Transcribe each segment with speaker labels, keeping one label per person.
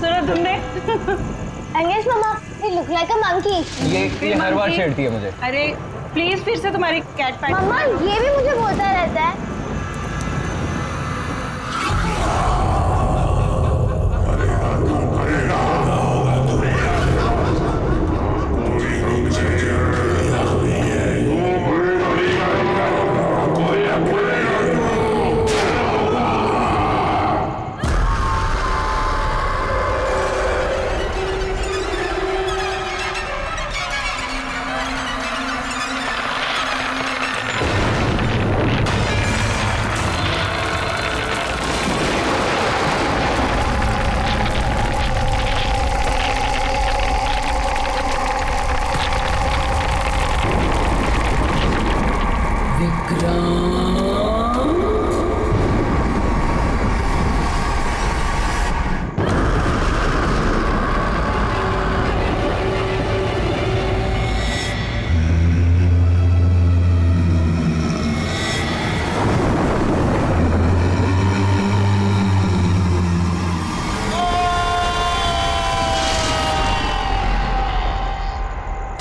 Speaker 1: सुना तुमने?
Speaker 2: अंगेज मामा, you look like a monkey.
Speaker 3: ये हर बार छेड़ती है मुझे।
Speaker 1: अरे प्लीज फिर से तुम्हारी कैट पैट।
Speaker 2: मामा ये भी मुझे बोलता रहता है।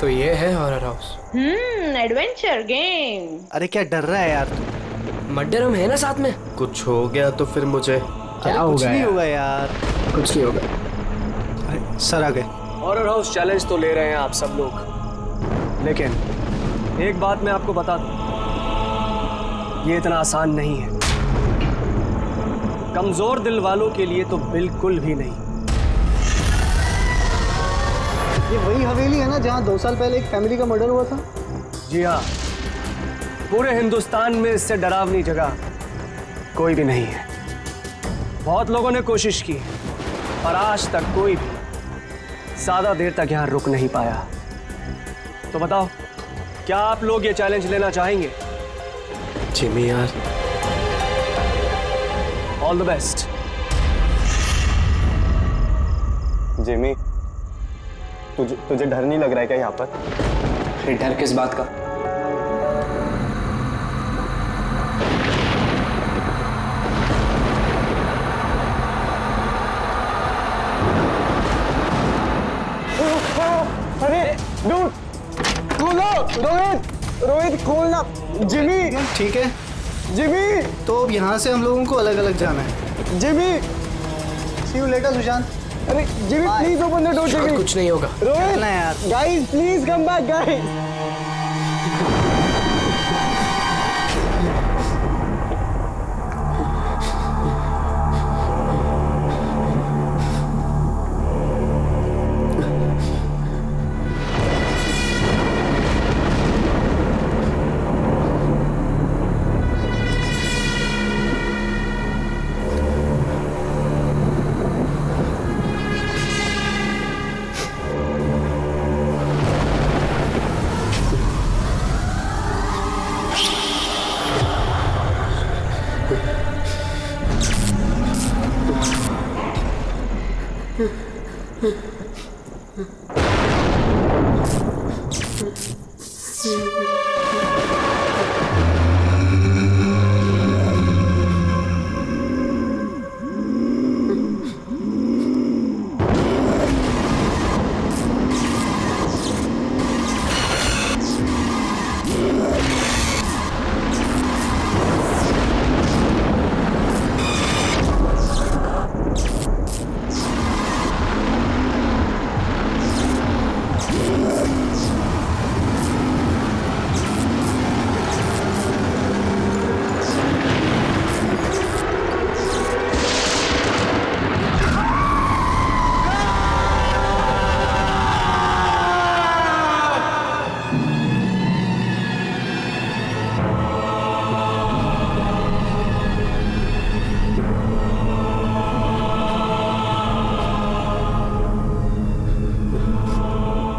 Speaker 4: तो ये है हॉरर हाउस।
Speaker 1: Adventure game.
Speaker 5: अरे क्या डर रहा है यार तू?
Speaker 4: मर्डर हम है ना साथ में।
Speaker 5: कुछ हो गया तो फिर मुझे
Speaker 4: क्या होगा?
Speaker 5: कुछ नहीं होगा यार,
Speaker 4: कुछ नहीं होगा।
Speaker 5: अरे सर आ गए।
Speaker 6: हॉरर हाउस चैलेंज तो ले रहे हैं आप सब लोग, लेकिन एक बात मैं आपको बता दूं, ये इतना आसान नहीं है। कमजोर दिल वालों के लिए तो बिल्कुल भी नहीं।
Speaker 5: ये वही हवेली है ना जहाँ 2 साल पहले एक फैमिली का मर्डर हुआ था?
Speaker 6: जी हाँ, पूरे हिंदुस्तान में इससे डरावनी जगह कोई भी नहीं है। बहुत लोगों ने कोशिश की पर आज तक कोई भी ज्यादा देर तक यहाँ रुक नहीं पाया। तो बताओ, क्या आप लोग ये चैलेंज लेना चाहेंगे?
Speaker 4: जिमी यार,
Speaker 6: ऑल द बेस्ट।
Speaker 7: जिमी, तुझे डर नहीं लग रहा है क्या यहाँ पर?
Speaker 4: अरे डर किस बात का?
Speaker 7: अरे डूड, खोलो। रोहित खोलना। जिमी
Speaker 5: ठीक है
Speaker 7: जिमी
Speaker 5: तो अब यहाँ से हम लोगों को अलग अलग जाना है।
Speaker 7: Jimmy
Speaker 5: see you later Sushant.
Speaker 7: अरे Jimmy please open the door. Jimmy
Speaker 4: कुछ नहीं होगा।
Speaker 7: रोहित
Speaker 5: ना यार,
Speaker 7: guys please come back guys.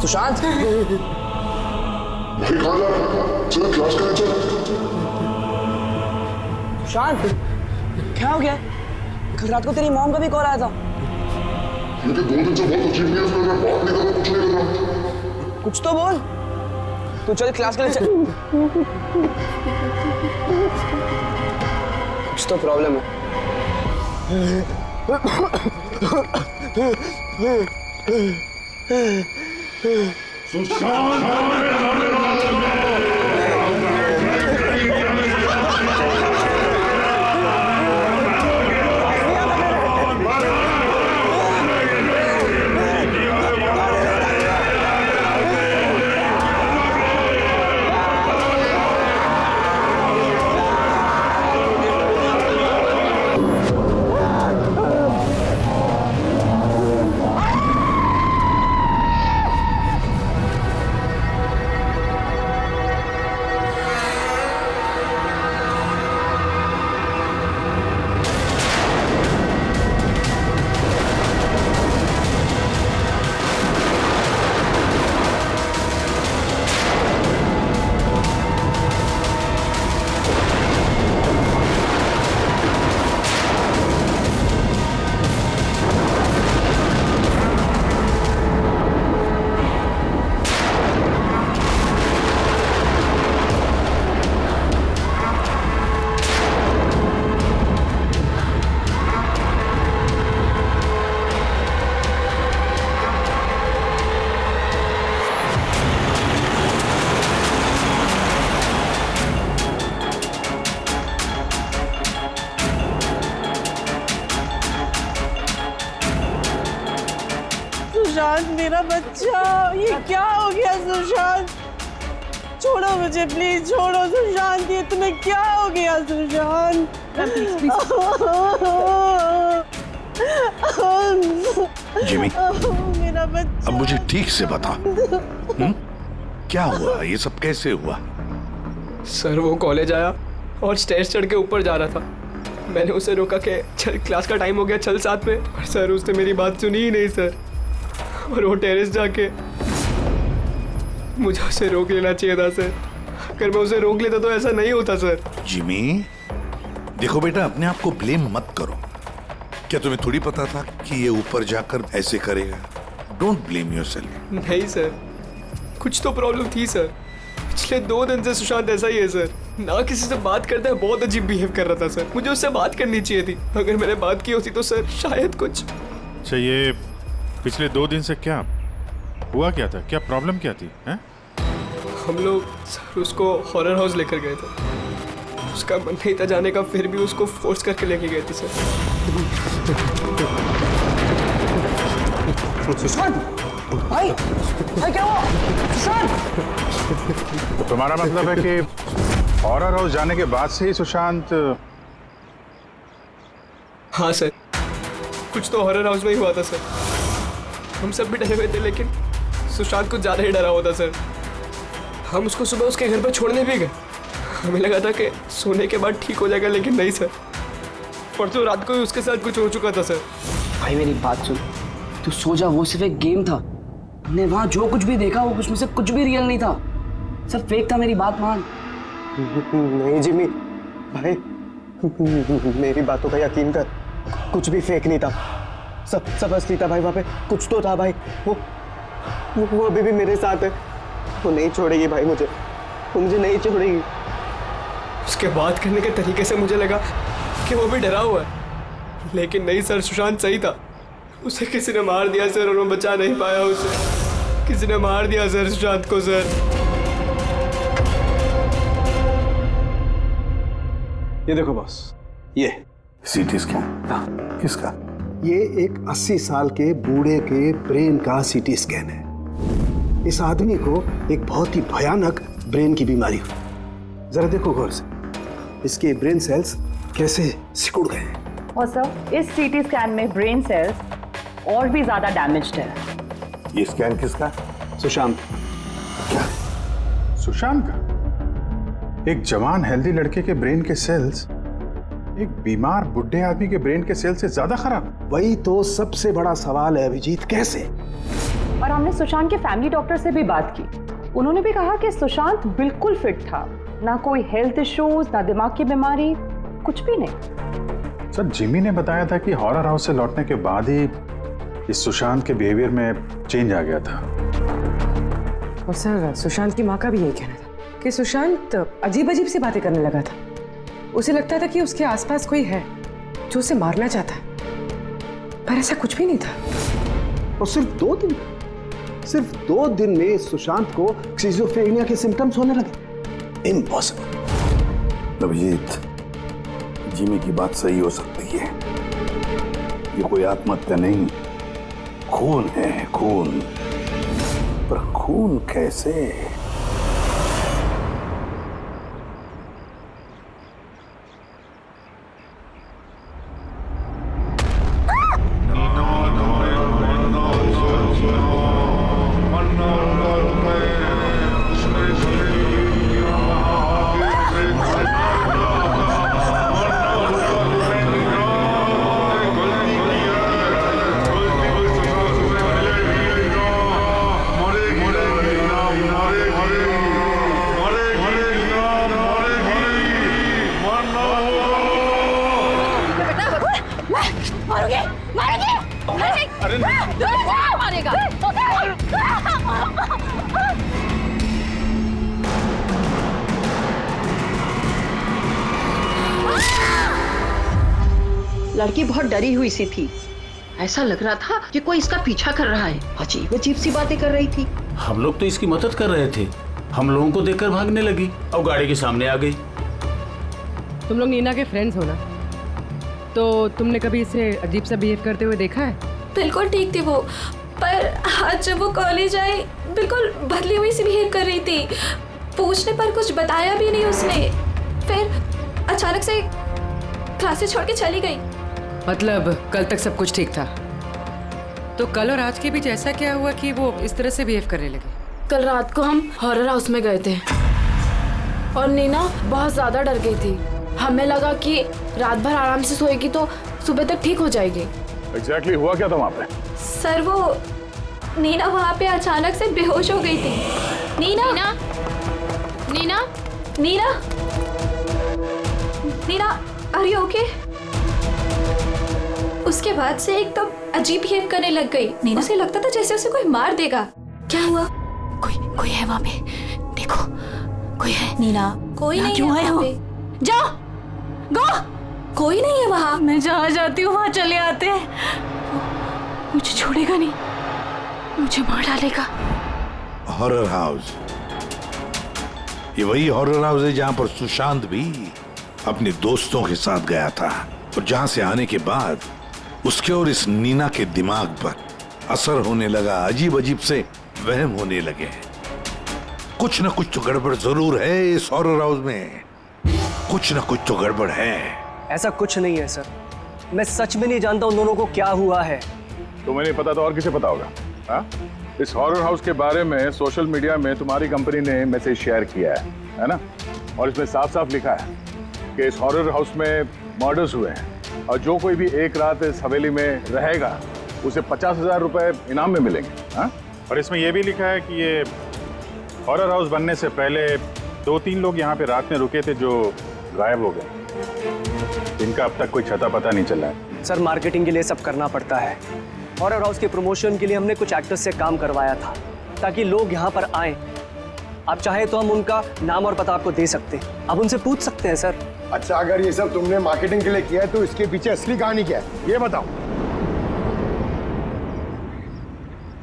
Speaker 4: Sushant,
Speaker 8: Sushant क्या हो गया? कल रात को तेरी मॉम का भी कॉल आया था।
Speaker 9: मुझे 2 दिन से बहुत अजीब न्यूज़ मिल रहा है, बात नहीं कर रहा, कुछ नहीं कर रहा।
Speaker 8: कुछ तो बोल। तू चल क्लास के लिए चल।
Speaker 4: कुछ तो प्रॉब्लम है।
Speaker 8: सुशांत मेरा बच्चा, ये क्या हो गया सुशांत? छोड़ो मुझे प्लीज, छोड़ो सुशांत, ये तुम्हें क्या हो गया सुशांत?
Speaker 10: जिमी,
Speaker 8: मेरा बच्चा।
Speaker 10: अब मुझे ठीक से बता, क्या हुआ? ये सब कैसे हुआ?
Speaker 3: सर वो कॉलेज आया और स्टेज चढ़ के ऊपर जा रहा था। मैंने उसे रोका कि चल क्लास का टाइम हो गया, चल साथ में। पर सर उसने मेरी बात सुनी ही नहीं सर। और वो टेरेस जाके मुझे उसे रोक लेना चाहिए था सर। अगर मैं उसे रोक लेता तो ऐसा नहीं होता सर।
Speaker 10: जिमी, देखो बेटा, अपने आप को ब्लेम मत करो। क्या तुम्हें थोड़ी पता था कि ये ऊपर जाकर ऐसे करेगा? Don't blame yourself.
Speaker 3: नहीं सर, कुछ तो प्रॉब्लम थी सर। पिछले 2 दिन से सुशांत ऐसा ही है सर। ना किसी से बात करता है, बहुत अजीब बिहेव कर रहा था सर। मुझे उससे बात करनी चाहिए थी। अगर मैंने बात की होती तो सर शायद कुछ।
Speaker 11: अच्छा, ये पिछले 2 दिन से क्या हुआ? क्या था? क्या प्रॉब्लम क्या थी? हैं?
Speaker 3: हम लोग सर उसको हॉरर हाउस लेकर गए थे। उसका मन नहीं था जाने का, फिर भी उसको फोर्स करके लेके गए थे सर।
Speaker 8: सुशांत, भाई क्या हुआ? सुशांत!
Speaker 11: तो तुम्हारा मतलब है कि हॉरर हाउस जाने के बाद से ही सुशांत?
Speaker 3: हाँ सर, कुछ तो हॉरर हाउस में ही हुआ था सर। हम सब भी डरे हुए थे, लेकिन सुशांत कुछ ज़्यादा ही डरा हुआ था सर। हम उसको सुबह उसके घर पर छोड़ने भी गए। हमें लगा था कि सोने के बाद ठीक हो जाएगा, लेकिन नहीं सर। परसों रात को ही उसके साथ कुछ हो चुका था सर।
Speaker 8: भाई मेरी बात सुन, तू सो जा, वो सिर्फ एक गेम था। हमने वहाँ जो कुछ भी देखा वो उसमें से कुछ भी रियल नहीं था, सब फेक था। मेरी बात मान।
Speaker 7: नहीं जिमी भाई, मेरी बातों का यकीन कर, कुछ भी फेक नहीं था, सब असली था भाई। वहाँ पे कुछ तो था भाई। वो अभी भी मेरे साथ है। वो नहीं छोड़ेगी भाई मुझे, वो मुझे नहीं छोड़ेगी।
Speaker 3: उसके बात करने के तरीके से मुझे लगा कि वो भी डरा हुआ है, लेकिन नहीं सर, सुशांत सही था। उसे किसी ने मार दिया सर, और वो बचा नहीं पाया उसे। किसी ने मार दिया सर सुशांत को सर।
Speaker 6: ये देखो बॉस, ये
Speaker 10: सीटी स्कैन किसका?
Speaker 5: ये एक 80 साल के बूढ़े के ब्रेन का सीटी स्कैन है। इस आदमी को एक बहुत ही भयानक ब्रेन की बीमारी हुई। जरा देखो गौर से, इसके ब्रेन सेल्स कैसे सिकुड़ गए हैं।
Speaker 1: और सर, इस सीटी स्कैन में ब्रेन सेल्स और भी ज्यादा डैमेज्ड है।
Speaker 10: ये स्कैन किसका?
Speaker 5: सुशांत।
Speaker 10: क्या?
Speaker 11: सुशांत का? एक जवान हेल्दी लड़के के ब्रेन के सेल्स एक बीमार बुढ़े आदमी के ब्रेन के सेल से ज्यादा खराब?
Speaker 5: वही तो सबसे बड़ा सवाल है अभिजीत, कैसे?
Speaker 1: और हमने सुशांत के फैमिली डॉक्टर से भी बात की। उन्होंने भी कहा कि सुशांत बिल्कुल फिट था, ना कोई हेल्थ इश्यूज, ना दिमाग की बीमारी, कुछ भी नहीं।
Speaker 11: सर, जिमी ने बताया था कि हॉरर हाउस से लौटने के बाद ही इस सुशांत के बिहेवियर में चेंज आ गया था।
Speaker 12: और सर, सुशांत की माँ का भी यही कहना था कि सुशांत अजीब अजीब सी बातें करने लगा था। उसे लगता था कि उसके आसपास कोई है, जो उसे मारना चाहता है, पर ऐसा कुछ भी नहीं था।
Speaker 5: और सिर्फ 2 दिन, सिर्फ 2 दिन में सुशांत को स्किज़ोफ्रेनिया के सिम्टम्स होने लगे। इम्पॉसिबल।
Speaker 10: अभिजीत, जिमी की बात सही हो सकती है। ये कोई आत्महत्या नहीं, खून है, खून। पर खून कैसे?
Speaker 13: लड़की बहुत डरी हुई सी थी। ऐसा लग रहा था कि कोई इसका पीछा कर रहा है। अजीब अजीब सी बातें कर रही थी।
Speaker 14: हम लोग तो इसकी मदद कर रहे थे, हम लोगों को देखकर भागने लगी और गाड़ी के सामने आ गई।
Speaker 12: तुम लोग नीना के फ्रेंड्स हो ना, तो तुमने कभी इसे अजीब सा बिहेव करते हुए देखा है?
Speaker 15: बिल्कुल ठीक थी वो, पर आज जब वो कॉलेज आई बिल्कुल बदली हुई सी बिहेव कर रही थी। पूछने पर कुछ बताया भी नहीं उसने, फिर अचानक से क्लासेस छोड़ के चली गई।
Speaker 12: मतलब कल तक सब कुछ ठीक था, तो कल और आज के बीच ऐसा क्या हुआ कि वो इस तरह से बिहेव करने लगे?
Speaker 15: कल रात को हम हॉरर हाउस में गए थे और नीना बहुत ज्यादा डर गई थी। हमें लगा कि रात भर आराम से सोएगी तो सुबह तक ठीक हो जाएगी।
Speaker 11: एग्जैक्टली हुआ क्या था वहाँ पे?
Speaker 15: सर वो नीना वहाँ पे अचानक से बेहोश हो गई थी। Neena Neena Neena Neena Neena are you okay? उसके बाद से एकदम अजीब बिहेव करने लग गई। नीना से लगता था जैसे उसे कोई मार देगा। क्या हुआ? कोई है वहाँ पे, देखो कोई है। नीना कोई नहीं क्यों है वहाँ पे? जाओ गो, कोई नहीं है वहाँ। मैं जहाँ जाती हूँ वहाँ चले आते हैं। मुझे छोड़ेगा नहीं, मुझे मार डालेगा।
Speaker 10: हॉरर हाउस, ये वही हॉरर हाउस है जहाँ पर सुशांत भी अपने दोस्तों के साथ गया था और जहाँ से आने के बाद उसके और इस नीना के दिमाग पर असर होने लगा। अजीब अजीब से वहम होने लगे। कुछ न कुछ तो गड़बड़ जरूर है इस हॉरर हाउस में, कुछ न कुछ तो गड़बड़ है।
Speaker 6: ऐसा कुछ नहीं है सर, मैं सच में नहीं जानता उन दोनों को क्या हुआ है।
Speaker 11: तुम्हें नहीं पता तो और किसे पता होगा? हाँ? इस हॉरर हाउस के बारे में सोशल मीडिया में तुम्हारी कंपनी ने मैसेज शेयर किया है ना? और इसमें साफ साफ लिखा है कि इस हॉरर हाउस में मर्डर्स हुए हैं और जो कोई भी एक रात इस हवेली में रहेगा उसे 50,000 रुपए इनाम में मिलेंगे। हाँ?
Speaker 16: और इसमें यह भी लिखा है कि ये हॉरर हाउस बनने से पहले 2-3 लोग यहाँ पे रात में रुके थे जो गायब हो गए। इनका अब तक कोई छता पता नहीं चला है।
Speaker 6: सर मार्केटिंग के लिए सब करना पड़ता है। हॉरर हाउस के प्रमोशन के लिए हमने कुछ एक्टर्स से काम करवाया था ताकि लोग यहाँ पर आए। आप चाहे तो हम उनका नाम और पता आपको दे सकते हैं, आप उनसे पूछ सकते हैं सर।
Speaker 17: अच्छा, अगर ये सब तुमने मार्केटिंग के लिए किया है तो इसके पीछे असली कहानी क्या है ये बताओ।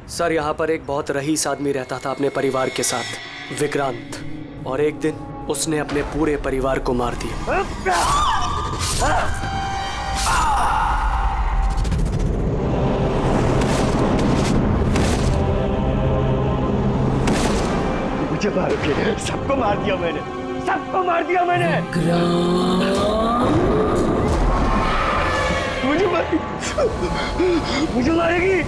Speaker 6: सर यहाँ पर एक बहुत रईस आदमी रहता था अपने परिवार के साथ, विक्रांत, और एक दिन उसने अपने पूरे परिवार को मार दिया।
Speaker 17: मुझे मार के सबको मार दिया मैंने, सबको मार दिया मैंने। मुझे मारेगी।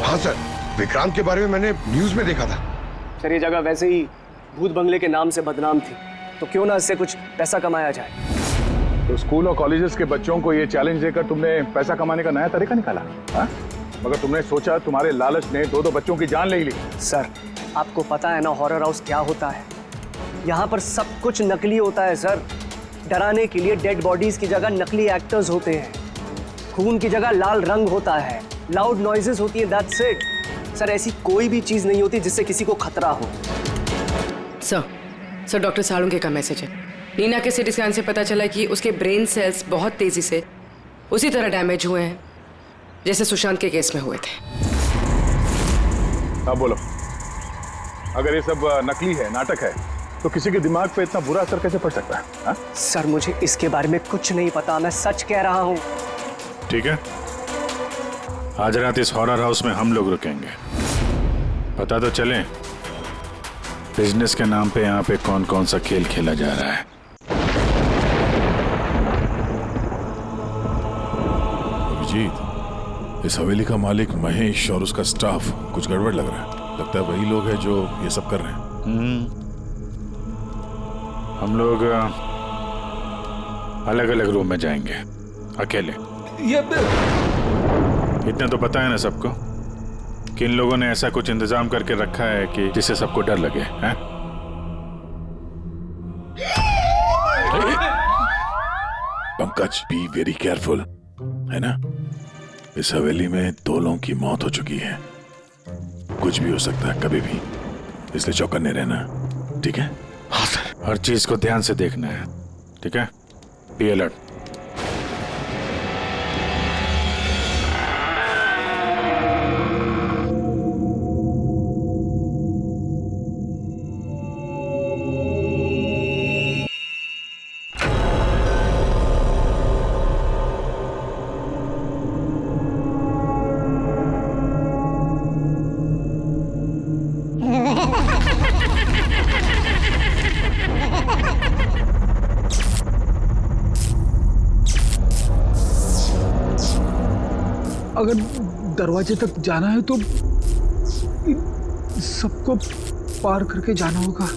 Speaker 17: हाँ सर, विक्रांत के बारे में मैंने न्यूज में देखा था।
Speaker 6: सर ये जगह वैसे ही भूत बंगले के नाम से बदनाम थी, तो क्यों ना इससे कुछ पैसा कमाया जाए।
Speaker 11: तो स्कूल और कॉलेजेस के बच्चों को ये चैलेंज देकर तुमने पैसा कमाने का नया तरीका निकाला। हाँ? मगर तुमने सोचा तुम्हारे लालच ने 2-2 बच्चों की जान ले ली।
Speaker 6: सर आपको पता है ना हॉरर हाउस क्या होता है? यहाँ पर सब कुछ नकली होता है सर। डराने के लिए डेड बॉडीज की जगह नकली एक्टर्स होते हैं, खून की जगह लाल रंग होता है, लाउड नॉइजेस होती है, दैट्स इट। सर ऐसी कोई भी चीज नहीं होती जिससे किसी को खतरा हो।
Speaker 12: सर डॉक्टर सालुंके का मैसेज है। नीना के सीटी स्कैन से पता चला कि उसके ब्रेन सेल्स बहुत तेजी से उसी तरह डैमेज हुए हैं जैसे सुशांत के केस में हुए थे।
Speaker 11: अब बोलो, अगर ये सब नकली है, नाटक है, तो किसी के दिमाग पे इतना बुरा असर कैसे पड़ सकता है? हा?
Speaker 6: सर मुझे इसके बारे में कुछ नहीं पता, मैं सच कह रहा हूँ।
Speaker 11: ठीक है, आज रात इस हॉरर हाउस में हम लोग रुकेंगे। पता तो चले बिजनेस के नाम पे यहाँ पे कौन कौन सा खेल खेला जा रहा है।
Speaker 18: अभिजीत, इस हवेली का मालिक महेश और उसका स्टाफ कुछ गड़बड़ लग रहा है। लगता है वही लोग हैं जो ये सब कर रहे हैं।
Speaker 11: हम लोग अलग अलग रूम में जाएंगे, अकेले। इतना तो पता है ना सबको कि इन लोगों ने ऐसा कुछ इंतजाम करके रखा है कि जिससे सबको डर लगे। हैं?
Speaker 18: पंकज, बी वेरी केयरफुल, है ना? इस हवेली में 2 लोगों की मौत हो चुकी है, कुछ भी हो सकता है कभी भी, इसलिए चौकन्ने रहना, ठीक है?
Speaker 11: हाँ सर। हर चीज को ध्यान से देखना है, ठीक है? Be alert.
Speaker 19: अगर दरवाजे तक जाना है तो सबको पार करके जाना होगा।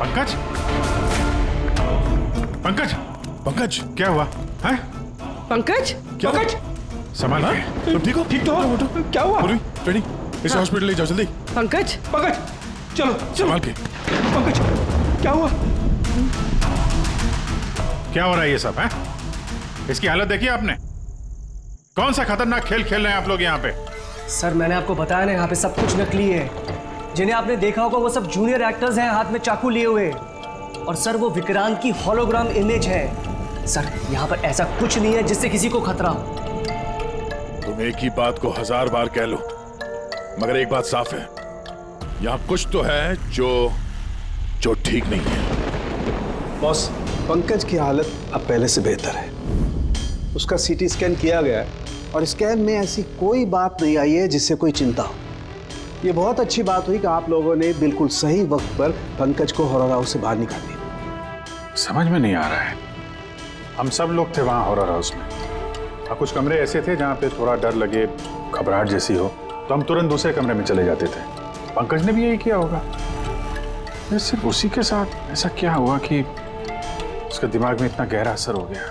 Speaker 11: पंकज, पंकज, पंकज, क्या हुआ है?
Speaker 12: पंकज,
Speaker 11: क्या? पंकज, संभाल के।
Speaker 19: तुम ठीक हो? ठीक तो हो? क्या हुआ?
Speaker 18: रेडी, इसे हॉस्पिटल ले जाओ जल्दी।
Speaker 12: पंकज,
Speaker 19: पंकज, चलो
Speaker 18: संभाल के।
Speaker 19: पंकज, क्या हुआ?
Speaker 11: क्या हो रहा है ये सब? है इसकी हालत देखी आपने? कौन सा खतरनाक खेल खेल रहे हैं आप लोग यहाँ पे?
Speaker 6: सर मैंने आपको बताया ना, यहाँ पे सब कुछ नकली है। जिन्हें आपने देखा होगा वो सब जूनियर एक्टर्स हैं, हाथ में चाकू लिए हुए। और सर वो विक्रांत की होलोग्राम इमेज है। सर यहाँ पर ऐसा कुछ नहीं है जिससे किसी को खतरा हो।
Speaker 18: तुम एक ही बात को 1000 बार कह लो, मगर एक बात साफ है, यहाँ कुछ तो है जो ठीक नहीं है।
Speaker 5: बॉस, पंकज की हालत अब पहले से बेहतर है। उसका सीटी स्कैन किया गया है और स्कैन में ऐसी कोई बात नहीं आई है जिससे कोई चिंता हो। ये बहुत अच्छी बात हुई कि आप लोगों ने बिल्कुल सही वक्त पर पंकज को हॉरर हाउस से बाहर निकाल दिया।
Speaker 16: समझ में नहीं आ रहा है, हम सब लोग थे वहाँ हॉरर हाउस में और कुछ कमरे ऐसे थे जहाँ पे थोड़ा डर लगे, घबराहट जैसी हो तो हम तुरंत दूसरे कमरे में चले जाते थे। पंकज ने भी यही किया होगा। सिर्फ उसी के साथ ऐसा क्या हुआ कि उसके दिमाग में इतना गहरा असर हो गया?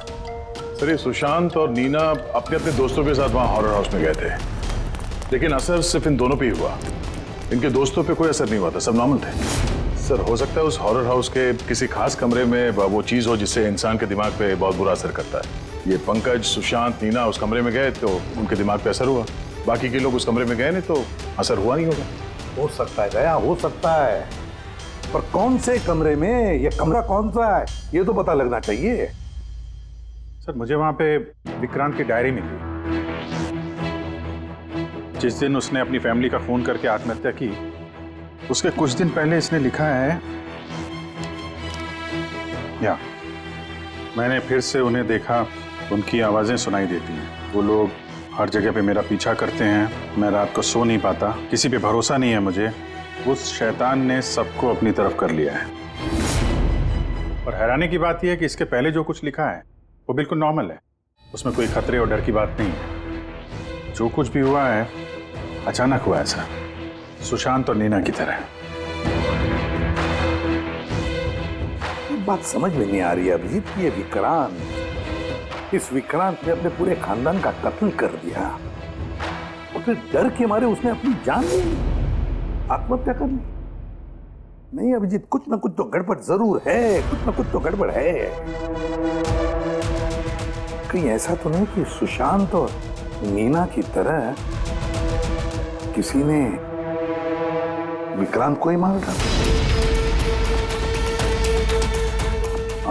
Speaker 11: सर, ये सुशांत और नीना अपने अपने दोस्तों के साथ वहाँ हॉरर हाउस में गए थे, लेकिन असर सिर्फ इन दोनों पे ही हुआ। इनके दोस्तों पे कोई असर नहीं हुआ था, सब नॉर्मल थे। सर, हो सकता है उस हॉरर हाउस के किसी खास कमरे में वो चीज़ हो जिससे इंसान के दिमाग पे बहुत बुरा असर करता है। ये पंकज, सुशांत, नीना उस कमरे में गए तो उनके दिमाग पे असर हुआ, बाकी के लोग उस कमरे में गए नहीं तो असर हुआ नहीं होगा।
Speaker 10: हो सकता है दया, हो सकता है, पर कौन से कमरे में, ये कमरा कौन सा है, ये तो पता लगना चाहिए।
Speaker 16: सर, मुझे वहां पे विक्रांत की डायरी मिली। जिस दिन उसने अपनी फैमिली का फोन करके आत्महत्या की, उसके कुछ दिन पहले इसने लिखा है, या मैंने फिर से उन्हें देखा, उनकी आवाजें सुनाई देती हैं। वो लोग हर जगह पे मेरा पीछा करते हैं, मैं रात को सो नहीं पाता, किसी पे भरोसा नहीं है मुझे। उस शैतान ने सबको अपनी तरफ कर लिया है। और हैरानी की बात यह है कि इसके पहले जो कुछ लिखा है वो बिल्कुल नॉर्मल है, उसमें कोई खतरे और डर की बात नहीं है। जो कुछ भी हुआ है अचानक हुआ, ऐसा सुशांत और नीना की तरह।
Speaker 10: बात समझ में नहीं आ रही अभिजीत, ये विक्रांत, इस विक्रांत ने अपने पूरे खानदान का कत्ल कर दिया और फिर डर के मारे उसने अपनी जान ली, आत्महत्या कर ली। नहीं अभिजीत, कुछ ना कुछ तो गड़बड़ जरूर है, कुछ ना कुछ तो गड़बड़ है। कहीं ऐसा तो नहीं कि सुशांत और नीना की तरह किसी ने विक्रांत को ही मार डाला?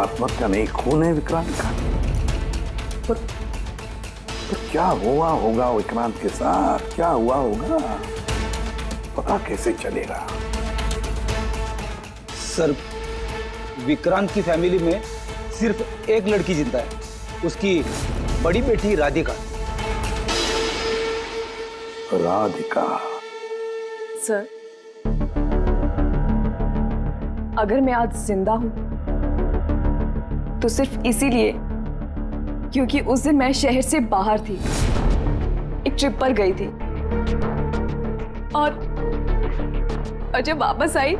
Speaker 10: आत्महत्या नहीं, खून है विक्रांत का। पर क्या हुआ होगा विक्रांत के साथ, क्या हुआ होगा, पता कैसे चलेगा?
Speaker 19: सर, विक्रांत की फैमिली में सिर्फ एक लड़की जिंदा है, उसकी बड़ी बेटी राधिका।
Speaker 10: राधिका?
Speaker 1: सर, अगर मैं आज जिंदा हूं तो सिर्फ इसीलिए क्योंकि उस दिन मैं शहर से बाहर थी, एक ट्रिप पर गई थी और जब वापस आई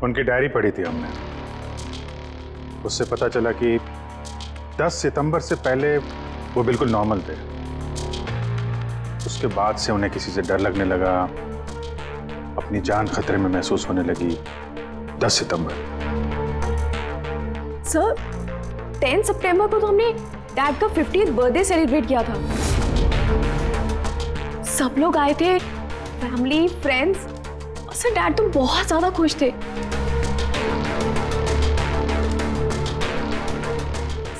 Speaker 16: उनकी डायरी पढ़ी थी हमने, उससे पता चला कि 10 सितंबर से पहले वो बिल्कुल नॉर्मल थे। उसके बाद से उन्हें किसी से डर लगने लगा, अपनी जान खतरे में महसूस होने लगी। 10 सितंबर।
Speaker 1: सर, 10 सितंबर को तो हमने डैड का 50th बर्थडे सेलिब्रेट किया था। सब लोग आए थे, फैमिली, फ्रेंड्स, और सर डैड तो बहुत ज्यादा खुश थे।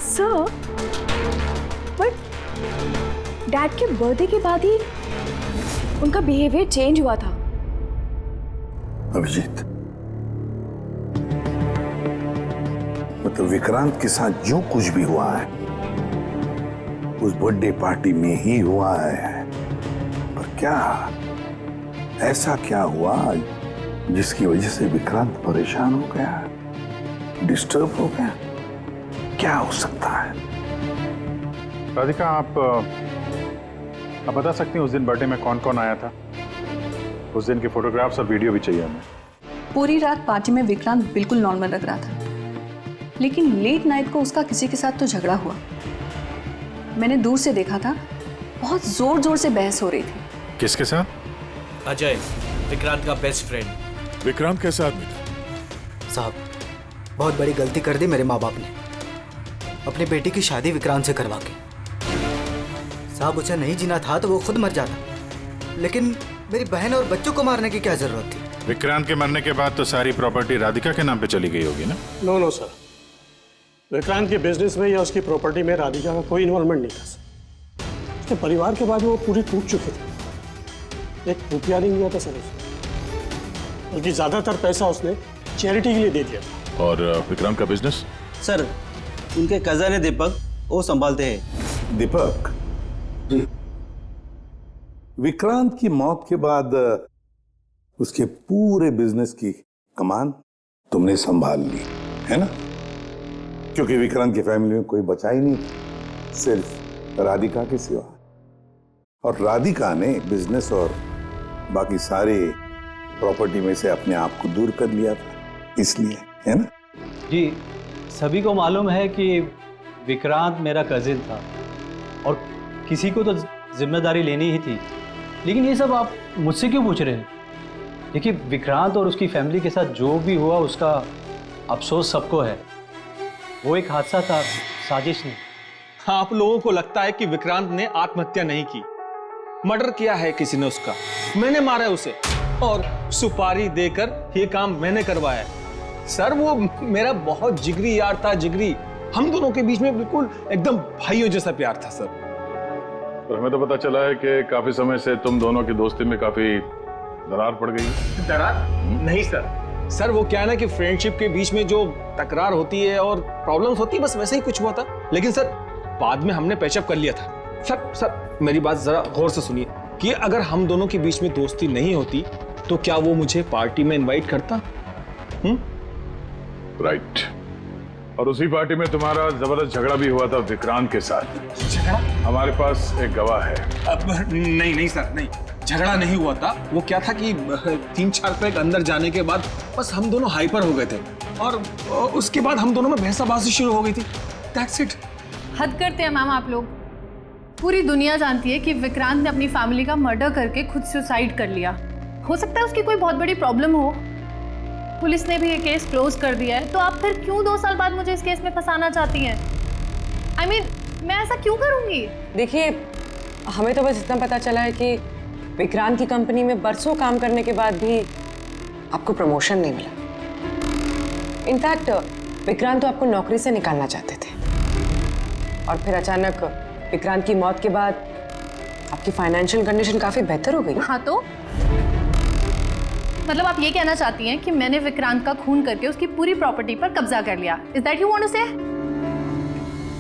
Speaker 1: सर, बट डैड के बर्थडे के बाद ही उनका बिहेवियर चेंज हुआ था।
Speaker 10: अभिजीत, मतलब विक्रांत के साथ जो कुछ भी हुआ है उस बर्थडे पार्टी में ही हुआ है, पर क्या ऐसा क्या हुआ जिसकी वजह से विक्रांत परेशान हो गया, डिस्टर्ब हो गया? क्या हो सकता है?
Speaker 16: राधिका, आप बता सकती हैं उस दिन बर्थडे में कौन कौन आया था? उस दिन के फोटोग्राफ्स और वीडियो भी चाहिए हमें।
Speaker 20: पूरी रात पार्टी में विक्रांत बिल्कुल नॉर्मल लग रहा था, लेकिन लेट नाइट को उसका किसी के साथ तो झगड़ा हुआ। मैंने दूर से देखा था, बहुत जोर जोर से बहस हो रही थी।
Speaker 16: किसके साथ?
Speaker 3: अजय, विक्रांत का बेस्ट फ्रेंड।
Speaker 18: विक्रांत कैसा आदमी था?
Speaker 21: साहब, बहुत बड़ी गलती कर दी मेरे माँ बाप ने, अपनी बेटी की शादी विक्रांत से करवा के। साहब, उसे नहीं जीना था तो वो खुद मर जाता, लेकिन मेरी बहन और बच्चों को मारने की क्या जरूरत थी?
Speaker 16: विक्रांत के मरने के बाद तो सारी प्रॉपर्टी राधिका के नाम पे चली गई होगी ना?
Speaker 5: नो सर,
Speaker 6: विक्रांत के बिजनेस में या उसकी प्रॉपर्टी में राधिका का कोई इन्वॉल्वमेंट नहीं था। उसके परिवार के बाद वो पूरी टूट चुकी थी। एक रुपया नहीं दिया था सर उसने, बल्कि ज्यादातर पैसा उसने चैरिटी के लिए दे दिया था।
Speaker 18: और विक्रांत का बिजनेस?
Speaker 19: सर उनके कजन है दीपक, वो संभालते हैं।
Speaker 10: दीपक जी, विक्रांत की मौत के बाद उसके पूरे बिजनेस की कमान तुमने संभाल ली है ना? क्योंकि विक्रांत की फैमिली में कोई बचा ही नहीं, सिर्फ राधिका के सिवा। और राधिका ने बिजनेस और बाकी सारे प्रॉपर्टी में से अपने आप को दूर कर लिया था, इसलिए, है ना?
Speaker 2: जी, सभी को मालूम है कि विक्रांत मेरा कजिन था और किसी को तो जिम्मेदारी लेनी ही थी, लेकिन ये सब आप मुझसे क्यों पूछ रहे हैं? देखिए, विक्रांत और उसकी फैमिली के साथ जो भी हुआ उसका अफसोस सबको है। वो एक हादसा था, साजिश नहीं।
Speaker 22: आप लोगों को लगता है कि विक्रांत ने आत्महत्या नहीं की, मर्डर किया है किसी ने उसका। मैंने मारा है उसे और सुपारी देकर ये काम मैंने करवाया है। सर वो मेरा बहुत जिगरी यार था, जिगरी। हम दोनों के बीच में बिल्कुल एकदम भाइयों जैसा प्यार था सर।
Speaker 11: और हमें तो पता चला है कि काफी समय से तुम दोनों की दोस्ती में काफी दरार पड़ गई है।
Speaker 22: दरार? नहीं सर। सर वो क्या है ना कि फ्रेंडशिप के बीच में जो तकरार होती है और प्रॉब्लम्स होती है, बस वैसे ही कुछ हुआ था। लेकिन सर बाद में हमने पैचअप कर लिया था। सर मेरी बात जरा गौर से सुनिए कि अगर हम दोनों के बीच में दोस्ती नहीं होती तो क्या वो मुझे पार्टी में इनवाइट करता?
Speaker 11: राइट। और उसी पार्टी में तुम्हारा जबरदस्त झगड़ा भी हुआ था विक्रांत के साथ।
Speaker 22: झगड़ा?
Speaker 11: हमारे पास एक गवाह है।
Speaker 22: नहीं सर, नहीं, झगड़ा नहीं हुआ था। वो क्या था कि 3-4 पैक अंदर जाने के बाद बस हम दोनों हाइपर हो गए थे और उसके बाद हम दोनों में बहसाबाजी शुरू हो गई थी। That's it.
Speaker 23: हद करते हैं मैम आप लोग। पूरी दुनिया जानती है कि विक्रांत ने अपनी फैमिली का मर्डर करके खुद सुसाइड कर लिया। हो सकता है उसकी कोई बहुत बड़ी प्रॉब्लम हो, पुलिस ने भी ये केस क्लोज कर दिया है, तो आप फिर क्यों 2 साल बाद मुझे इस केस में फंसाना चाहती हैं? I mean, मैं ऐसा क्यों करूंगी?
Speaker 12: देखिए, हमें तो बस इतना पता चला है कि विक्रांत की कंपनी में बरसों काम करने के बाद भी आपको प्रमोशन नहीं मिला। इनफैक्ट विक्रांत तो आपको नौकरी से निकालना चाहते थे और फिर अचानक विक्रांत की मौत के बाद आपकी फाइनेंशियल कंडीशन काफी बेहतर हो गई।
Speaker 23: हाँ, तो मतलब आप ये कहना चाहती हैं कि मैंने विक्रांत का खून करके उसकी पूरी प्रॉपर्टी पर कब्जा कर लिया? Is that you want to say?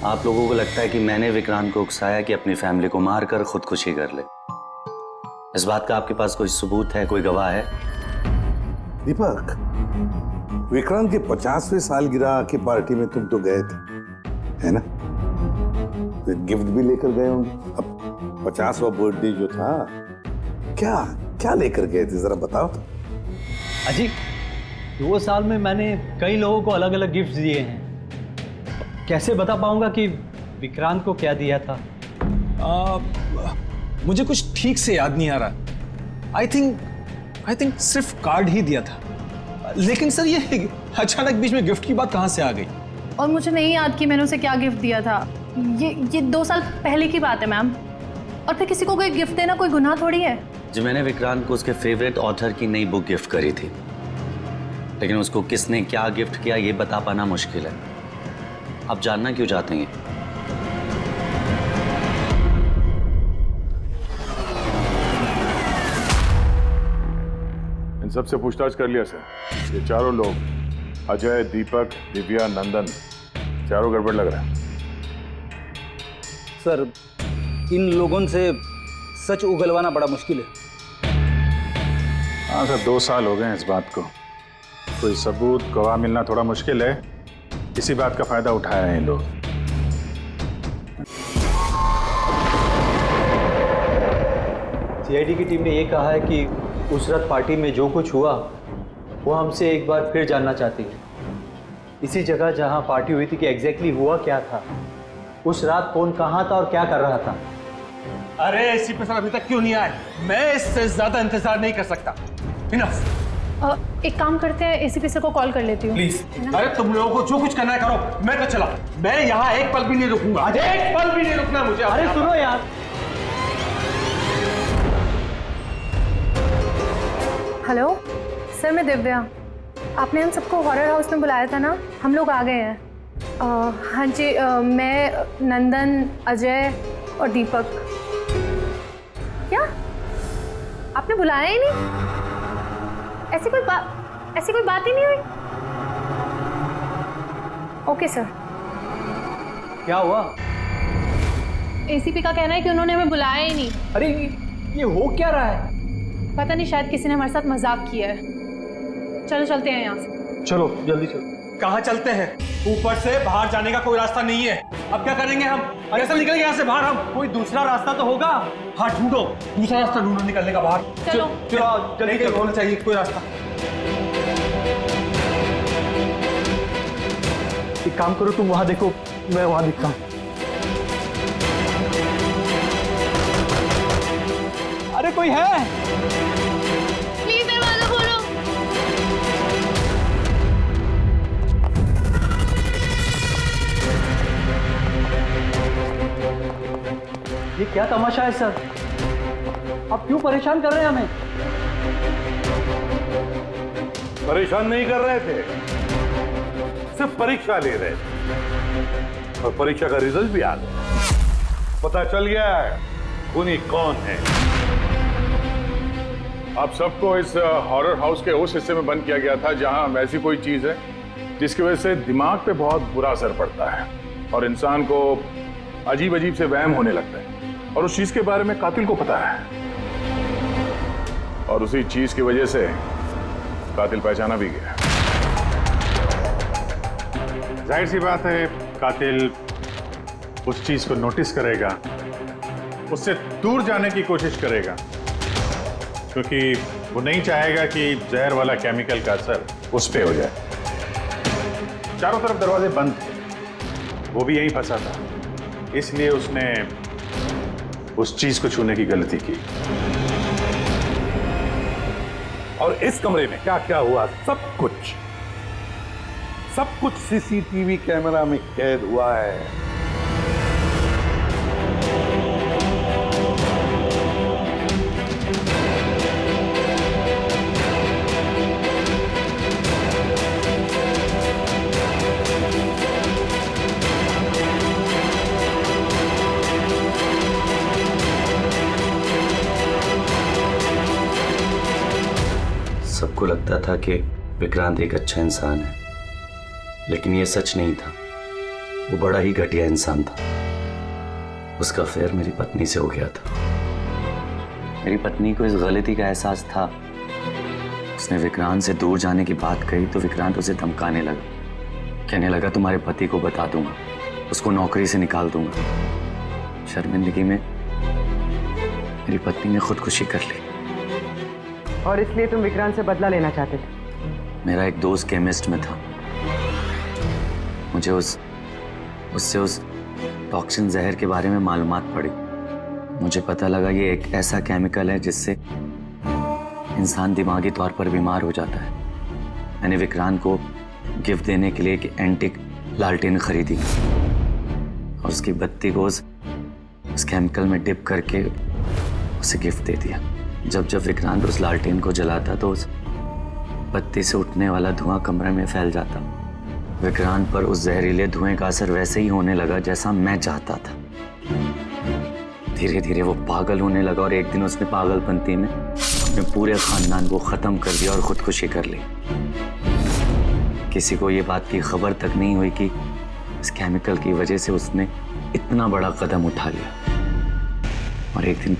Speaker 19: आप लोगों को लगता है कि मैंने विक्रांत को उकसाया कि अपनी फैमिली को मारकर खुदकुशी कर ले। इस बात का आपके पास कोई सबूत है, कोई गवाह है?
Speaker 10: दीपक, विक्रांत के 50वें सालगिरह की पार्टी में तुम तो गए थे, है ना? तो गिफ्ट भी लेकर गए होंगे। अब 50वां बर्थडे जो था, क्या क्या लेकर गए थे, जरा बताओ तो।
Speaker 2: अजी, 2 साल में मैंने कई लोगों को अलग अलग गिफ्ट दिए हैं। कैसे बता पाऊंगा कि विक्रांत को क्या दिया था?
Speaker 22: मुझे कुछ ठीक से याद नहीं आ रहा। आई थिंक सिर्फ कार्ड ही दिया था। लेकिन सर ये अचानक बीच में गिफ्ट की बात कहाँ से आ गई?
Speaker 23: और मुझे नहीं याद कि मैंने उसे क्या गिफ्ट दिया था। ये 2 साल पहले की बात है मैम। और फिर किसी को कोई गिफ्ट देना कोई गुनाह थोड़ी है।
Speaker 19: जी, मैंने विक्रांत को उसके फेवरेट ऑथर की नई बुक गिफ्ट करी थी, लेकिन उसको किसने क्या गिफ्ट किया ये बता पाना मुश्किल है। आप जानना क्यों चाहते हैं?
Speaker 11: इन सबसे पूछताछ कर लिया सर। ये चारों लोग, अजय, दीपक, दिव्या, नंदन, चारों गड़बड़ लग रहा है।
Speaker 19: सर, इन लोगों से सच उगलवाना बड़ा मुश्किल है।
Speaker 16: हाँ सर, 2 साल हो गए इस बात को। कोई सबूत, गवाह मिलना थोड़ा मुश्किल है। इसी बात का फायदा उठाया है इन लोग।
Speaker 2: सीआईडी की टीम ने ये कहा है कि उस रात पार्टी में जो कुछ हुआ वो हमसे एक बार फिर जानना चाहती है। इसी जगह जहां पार्टी हुई थी कि एग्जैक्टली हुआ क्या था, उस रात कौन कहां था और क्या कर रहा था।
Speaker 22: अरे एसीपी सर अभी तक क्यों नहीं आए? मैं इससे ज्यादा इंतजार नहीं कर सकता। इनफ।
Speaker 23: एक काम करते हैं, एसीपी सर को कॉल कर लेती हूँ।
Speaker 22: प्लीज। अरे तुम लोगों को जो कुछ करना है करो, मैं तो चला। मैं यहाँ एक पल भी नहीं रुकूंगा। आज एक पल भी नहीं रुकना मुझे।
Speaker 2: अरे सुनो यार।
Speaker 23: हेलो सर, मैं दिव्या। आपने हम सबको हॉरर हाउस में बुलाया था ना, हम लोग आ गए हैं। हाँ जी, मैं नंदन, अजय और दीपक। क्या आपने बुलाया ही नहीं? ऐसी कोई बात ही नहीं हुई? Okay sir.
Speaker 2: क्या हुआ?
Speaker 23: एसीपी का कहना है कि उन्होंने हमें बुलाया ही नहीं।
Speaker 2: अरे ये हो क्या रहा है?
Speaker 23: पता नहीं, शायद किसी ने हमारे साथ मजाक किया है। चलो चलते हैं यहाँ से।
Speaker 22: चलो जल्दी चलो। कहाँ चलते हैं? ऊपर से बाहर जाने का कोई रास्ता नहीं है। अब क्या करेंगे हम? कैसे निकलेंगे यहाँ से बाहर हम? कोई दूसरा रास्ता तो होगा। हाँ ढूंढो, दूसरा रास्ता ढूंढो निकलने का बाहर।
Speaker 23: चलो
Speaker 22: जल्दी होना चाहिए कोई रास्ता।
Speaker 2: एक काम करो, तुम वहां देखो, मैं वहां दिखता हूं। अरे कोई है?
Speaker 23: प्लीज दरवाजा खोलो।
Speaker 2: ये क्या तमाशा है सर? आप क्यों परेशान कर रहे हैं हमें?
Speaker 10: परेशान नहीं कर रहे थे, सिर्फ परीक्षा ले रहे थे और परीक्षा का रिजल्ट भी आ गया। पता चल गया है खूनी कौन है।
Speaker 11: आप सबको इस हॉरर हाउस के उस हिस्से में बंद किया गया था जहां ऐसी कोई चीज है जिसकी वजह से दिमाग पे बहुत बुरा असर पड़ता है और इंसान को अजीब अजीब से वहम होने लगता है, और उस चीज के बारे में कातिल को पता है और उसी चीज की वजह से कातिल पहचाना भी गया।
Speaker 16: जाहिर सी बात है कातिल उस चीज को नोटिस करेगा, उससे दूर जाने की कोशिश करेगा, क्योंकि वो नहीं चाहेगा कि जहर वाला केमिकल का असर उस पे हो जाए। चारों तरफ दरवाजे बंद थे, वो भी यहीं फंसा था, इसलिए उसने उस चीज को छूने की गलती की।
Speaker 10: और इस कमरे में क्या क्या हुआ सब कुछ सीसीटीवी कैमरा में कैद हुआ है।
Speaker 19: सबको लगता था कि विक्रांत एक अच्छा इंसान है, लेकिन यह सच नहीं था। वो बड़ा ही घटिया इंसान था। उसका अफेयर मेरी पत्नी से हो गया था। मेरी पत्नी को इस गलती का एहसास था। उसने विक्रांत से दूर जाने की बात कही तो विक्रांत उसे धमकाने लगा, कहने लगा तुम्हारे पति को बता दूंगा, उसको नौकरी से निकाल दूंगा। शर्मिंदगी में मेरी पत्नी ने खुदकुशी कर ली।
Speaker 12: और इसलिए तुम विक्रांत से बदला लेना चाहते थे?
Speaker 19: मेरा एक दोस्त केमिस्ट में था। मुझे उससे उस टॉक्सिन जहर के बारे में मालूमात पड़ी। मुझे पता लगा ये एक ऐसा केमिकल है जिससे इंसान दिमागी तौर पर बीमार हो जाता है। मैंने विक्रांत को गिफ्ट देने के लिए एक एंटिक लालटेन खरीदी और उसकी बत्ती को उस केमिकल में डिप करके उसे गिफ्ट दे दिया। जब विक्रांत उस लालटेन को जलाता तो उस बत्ती से उठने वाला धुआं कमरे में फैल जाता। विक्रांत पर उस जहरीले धुएं का असर वैसे ही होने लगा जैसा मैं चाहता था। धीरे धीरे वो पागल होने लगा और एक दिन उसने पागलपंती में अपने पूरे खानदान को खत्म कर दिया और खुदकुशी कर ली। किसी को ये बात की खबर तक नहीं हुई कि इस केमिकल की वजह से उसने इतना बड़ा कदम उठा लिया। और एक दिन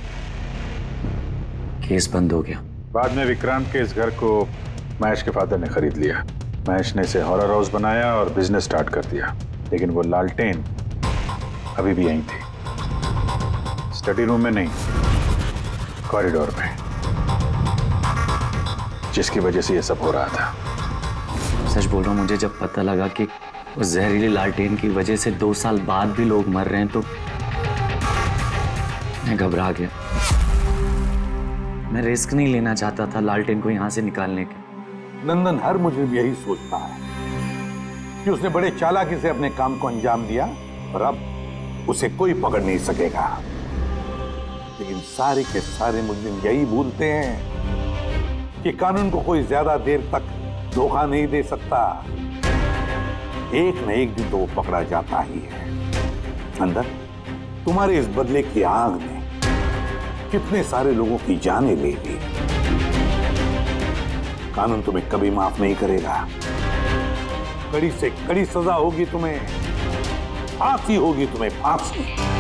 Speaker 19: केस बंद हो गया।
Speaker 16: बाद में विक्रांत के इस घर को महेश के फादर ने खरीद लिया। महेश ने इसे हॉरर हाउस बनाया और बिजनेस स्टार्ट कर दिया, लेकिन वो लालटेन अभी भी यहीं थी। स्टडी रूम में नहीं, कॉरिडोर में, जिसकी वजह से ये सब हो रहा था।
Speaker 19: सच बोल रहा हूँ, मुझे जब पता लगा कि उस जहरीली लालटेन की वजह से 2 साल बाद भी लोग मर रहे हैं तो मैं घबरा गया। मैं रिस्क नहीं लेना चाहता था लालटेन को यहाँ से निकालने के।
Speaker 10: नंदन, हर मुजरिम यही सोचता है कि उसने बड़े चालाकी से अपने काम को अंजाम दिया और अब उसे कोई पकड़ नहीं सकेगा। लेकिन सारे के सारे मुजरिम यही भूलते हैं कि कानून को कोई ज्यादा देर तक धोखा नहीं दे सकता। एक न एक दिन तो वो पकड़ा जाता ही है। अंदर तुम्हारे इस बदले की आग ने कितने सारे लोगों की जानें ले ली। कानून तुम्हें कभी माफ नहीं करेगा। कड़ी से कड़ी सजा होगी तुम्हें, फांसी होगी तुम्हें, फांसी।